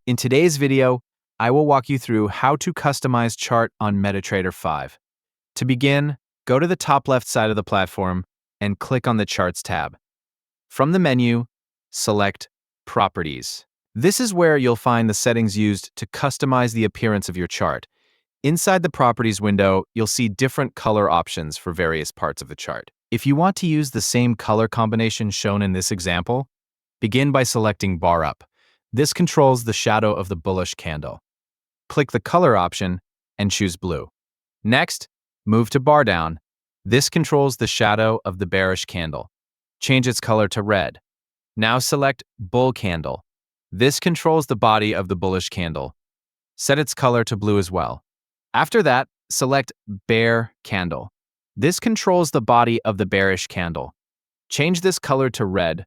In today's video, I will walk you through how to customize chart on MetaTrader 5. To begin, go to the top left side of the platform and click on the Charts tab. From the menu, select Properties. This is where you'll find the settings used to customize the appearance of your chart. Inside the Properties window, you'll see different color options for various parts of the chart. If you want to use the same color combination shown in this example, begin by selecting Bar Up. This controls the shadow of the bullish candle. Click the color option and choose blue. Next, move to Bar Down. This controls the shadow of the bearish candle. Change its color to red. Now select Bull Candle. This controls the body of the bullish candle. Set its color to blue as well. After that, select Bear Candle. This controls the body of the bearish candle. Change this color to red.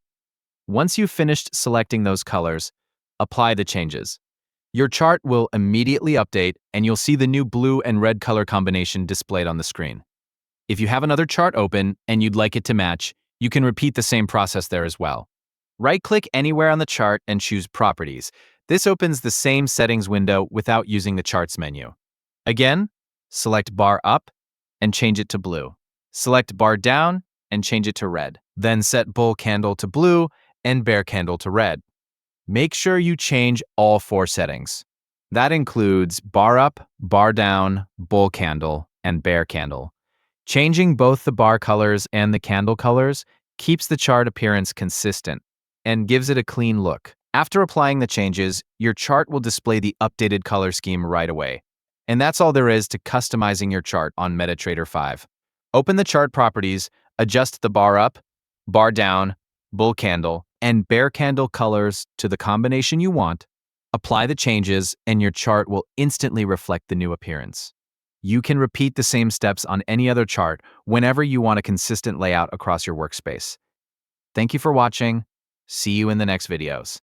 Once you've finished selecting those colors, apply the changes. Your chart will immediately update and you'll see the new blue and red color combination displayed on the screen. If you have another chart open and you'd like it to match, you can repeat the same process there as well. Right-click anywhere on the chart and choose Properties. This opens the same settings window without using the Charts menu. Again, select Bar Up and change it to blue. Select Bar Down and change it to red. Then set Bull Candle to blue and Bear Candle to red. Make sure you change all 4 settings. That includes Bar Up, Bar Down, Bull Candle, and Bear Candle. Changing both the bar colors and the candle colors keeps the chart appearance consistent and gives it a clean look. After applying the changes, your chart will display the updated color scheme right away. And that's all there is to customizing your chart on MetaTrader 5. Open the chart properties, adjust the Bar Up, Bar Down, Bull Candle, and Bear Candle colors to the combination you want, apply the changes, and your chart will instantly reflect the new appearance. You can repeat the same steps on any other chart whenever you want a consistent layout across your workspace. Thank you for watching. See you in the next videos.